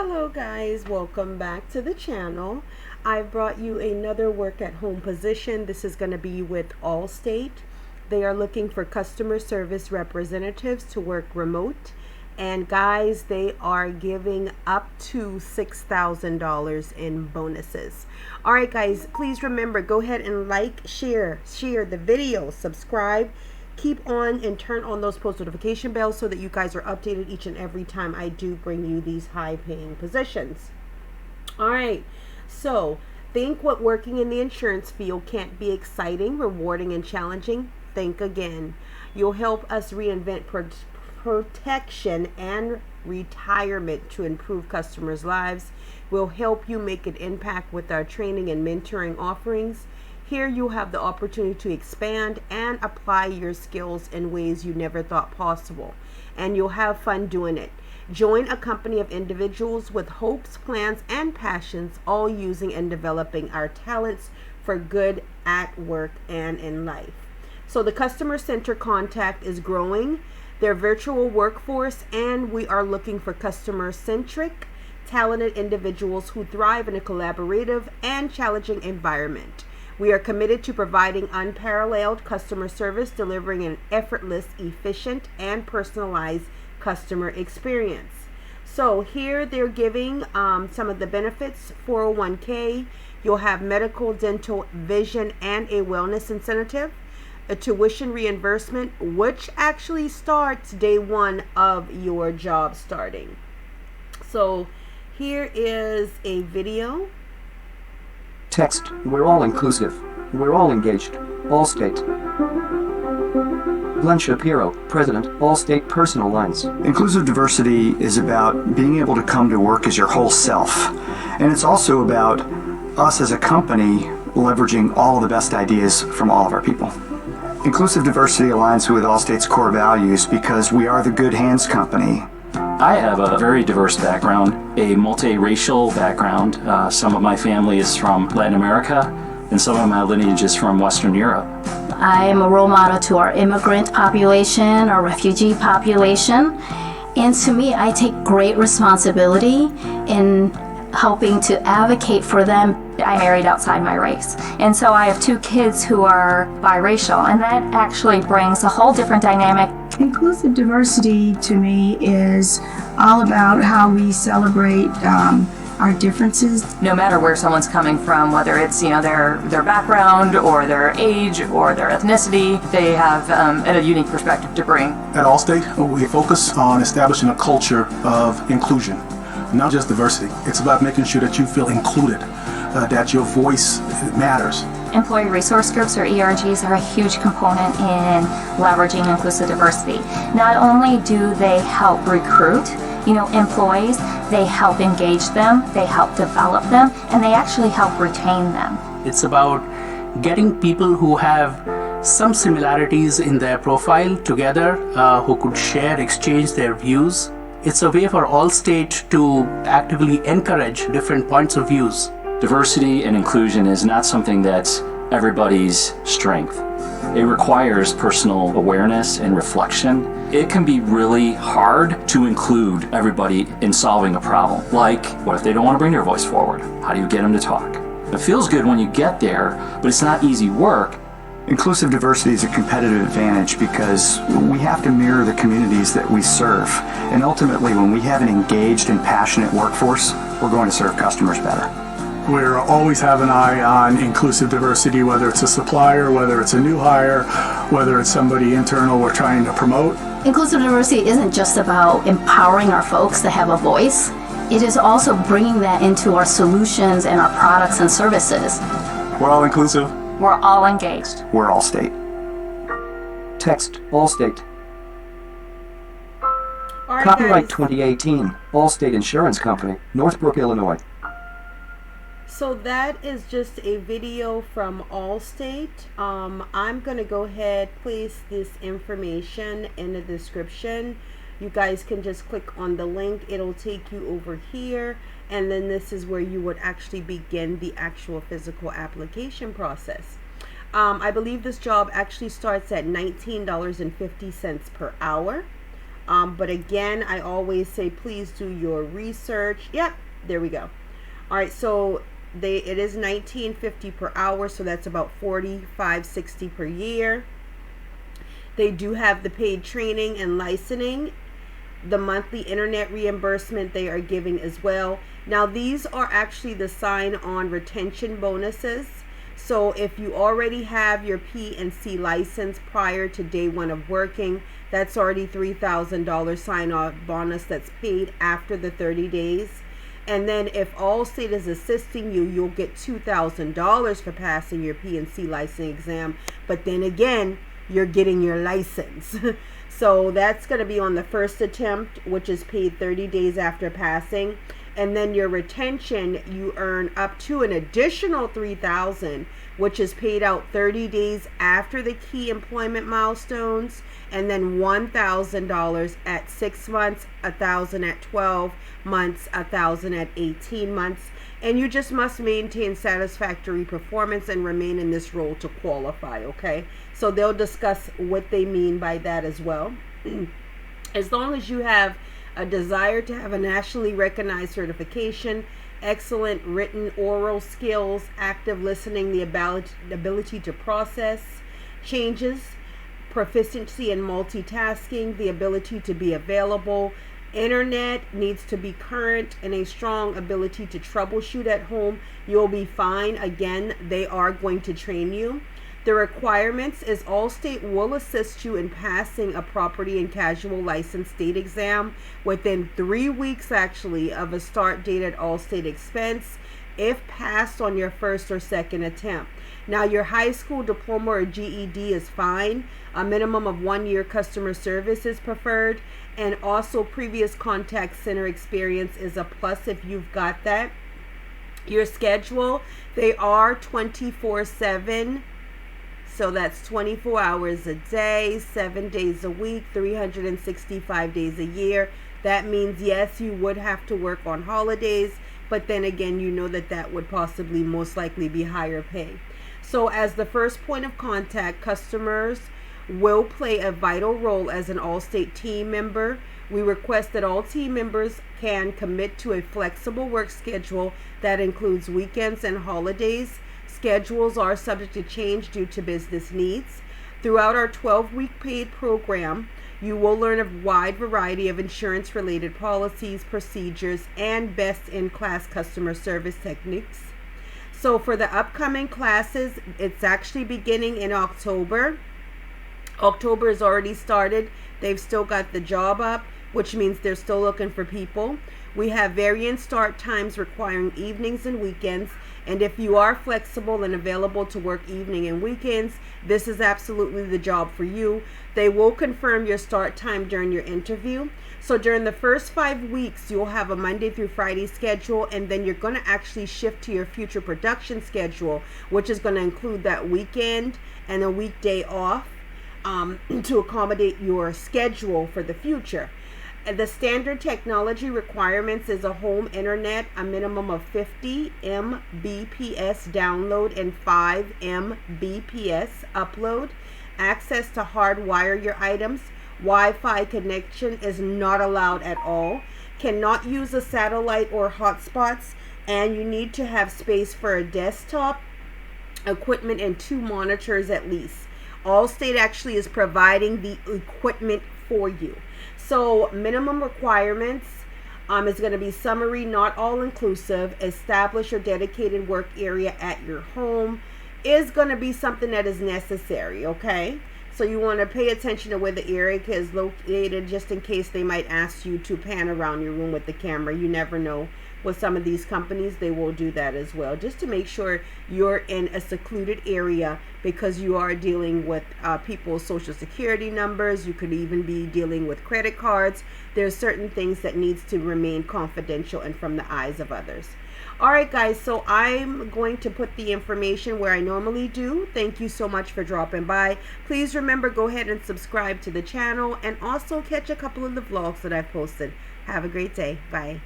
Hello guys, welcome back to the channel. I've brought you another work at home position. This is going to be with Allstate. They are looking for customer service representatives to work remote. And guys, they are giving up to $6,000 in bonuses. All right guys, please remember, go ahead and like, share the video, subscribe. Keep on and turn on those post notification bells so that you guys are updated each and every time I do bring you these high paying positions. All right, so think what working in the insurance field can't be exciting, rewarding, and challenging? Think again. You'll help us reinvent protection and retirement to improve customers' lives. We'll help you make an impact with our training and mentoring offerings. Here you'll have the opportunity to expand and apply your skills in ways you never thought possible, and you'll have fun doing it. Join a company of individuals with hopes, plans, and passions, all using and developing our talents for good at work and in life. So the customer center contact is growing, their virtual workforce, and we are looking for customer-centric, talented individuals who thrive in a collaborative and challenging environment. We are committed to providing unparalleled customer service, delivering an effortless, efficient, and personalized customer experience. So here they're giving some of the benefits: 401k, you'll have medical, dental, vision, and a wellness incentive, a tuition reimbursement, which actually starts day one of your job starting. So here is a video. Text, we're all inclusive. We're all engaged. Allstate. Glenn Shapiro, President, Allstate Personal Lines. Inclusive diversity is about being able to come to work as your whole self. And it's also about us as a company leveraging all of the best ideas from all of our people. Inclusive diversity aligns with Allstate's core values because we are the good hands company. I have a very diverse background, a multiracial background. Some of my family is from Latin America, and some of my lineage is from Western Europe. I am a role model to our immigrant population, our refugee population, and to me, I take great responsibility in helping to advocate for them. I married outside my race, and so I have two kids who are biracial, and that actually brings a whole different dynamic. Inclusive diversity to me is all about how we celebrate our differences. No matter where someone's coming from, whether it's their background or their age or their ethnicity, they have a unique perspective to bring. At Allstate, we focus on establishing a culture of inclusion, not just diversity. It's about making sure that you feel included, that your voice matters. Employee resource groups, or ERGs, are a huge component in leveraging inclusive diversity. Not only do they help recruit employees, they help engage them, they help develop them, and they actually help retain them. It's about getting people who have some similarities in their profile together, who could share, exchange their views. It's a way for Allstate to actively encourage different points of views. Diversity and inclusion is not something that's everybody's strength. It requires personal awareness and reflection. It can be really hard to include everybody in solving a problem. Like, what if they don't want to bring their voice forward? How do you get them to talk? It feels good when you get there, but it's not easy work. Inclusive diversity is a competitive advantage because we have to mirror the communities that we serve. And ultimately, when we have an engaged and passionate workforce, we're going to serve customers better. We're always have an eye on inclusive diversity, whether it's a supplier, whether it's a new hire, whether it's somebody internal we're trying to promote. Inclusive diversity isn't just about empowering our folks to have a voice. It is also bringing that into our solutions and our products and services. We're all inclusive. We're all engaged. We're Allstate. Text, Allstate. All right, Copyright guys. 2018, Allstate Insurance Company, Northbrook, Illinois. So that is just a video from Allstate. I'm going to go ahead, place this information in the description. You guys can just click on the link. It'll take you over here. And then this is where you would actually begin the actual physical application process. I believe this job actually starts at $19.50 per hour. But again, I always say please do your research. Yep, there we go. All right, so it is $19.50 per hour, so that's about $45.60 per year. They do have the paid training and licensing, the monthly internet reimbursement they are giving as well. Now these are actually the sign-on retention bonuses. So if you already have your P&C license prior to day one of working, that's already $3,000 sign-on bonus that's paid after the 30 days. And then if Allstate is assisting you, you'll get $2,000 for passing your P&C license exam. But then again, you're getting your license. So that's going to be on the first attempt, which is paid 30 days after passing. And then your retention, you earn up to an additional $3,000, which is paid out 30 days after the key employment milestones, and then $1,000 at 6 months, $1,000 at 12 months, $1,000 at 18 months. And you just must maintain satisfactory performance and remain in this role to qualify, okay? So they'll discuss what they mean by that as well. As long as you have a desire to have a nationally recognized certification, excellent written oral skills, active listening, the ability to process changes, proficiency in multitasking, the ability to be available, internet needs to be current, and a strong ability to troubleshoot at home, you'll be fine. Again, they are going to train you. The requirements is Allstate will assist you in passing a property and casual license state exam within 3 weeks actually of a start date at Allstate expense if passed on your first or second attempt. Now your high school diploma or GED is fine. A minimum of 1 year customer service is preferred, and also previous contact center experience is a plus if you've got that. Your schedule, they are 24/7. So that's 24 hours a day, 7 days a week, 365 days a year. That means, yes, you would have to work on holidays, but then again, you know that would possibly most likely be higher pay. So as the first point of contact, customers will play a vital role as an Allstate team member. We request that all team members can commit to a flexible work schedule that includes weekends and holidays. Schedules are subject to change due to business needs. Throughout our 12-week paid program, you will learn a wide variety of insurance-related policies, procedures, and best-in-class customer service techniques. So for the upcoming classes, it's actually beginning in October. October has already started. They've still got the job up, which means they're still looking for people. We have varying start times requiring evenings and weekends. And if you are flexible and available to work evening and weekends, this is absolutely the job for you. They will confirm your start time during your interview. So during the first 5 weeks, you'll have a Monday through Friday schedule, and then you're going to actually shift to your future production schedule, which is going to include that weekend and a weekday off to accommodate your schedule for the future. The standard technology requirements is a home internet, a minimum of 50 Mbps download and 5 Mbps upload. Access to hardwire your items. Wi-Fi connection is not allowed at all. Cannot use a satellite or hotspots, and you need to have space for a desktop, equipment, and 2 monitors at least. Allstate actually is providing the equipment for you. So minimum requirements is going to be summary, not all inclusive. Establish your dedicated work area at your home is going to be something that is necessary, okay? So you want to pay attention to where the area is located, just in case they might ask you to pan around your room with the camera. You never know. With some of these companies, they will do that as well, just to make sure you're in a secluded area, because you are dealing with people's social security numbers. You could even be dealing with credit cards. There's certain things that needs to remain confidential and from the eyes of others. All right, guys, so I'm going to put the information where I normally do. Thank you so much for dropping by. Please remember, go ahead and subscribe to the channel, and also catch a couple of the vlogs that I've posted. Have a great day. Bye.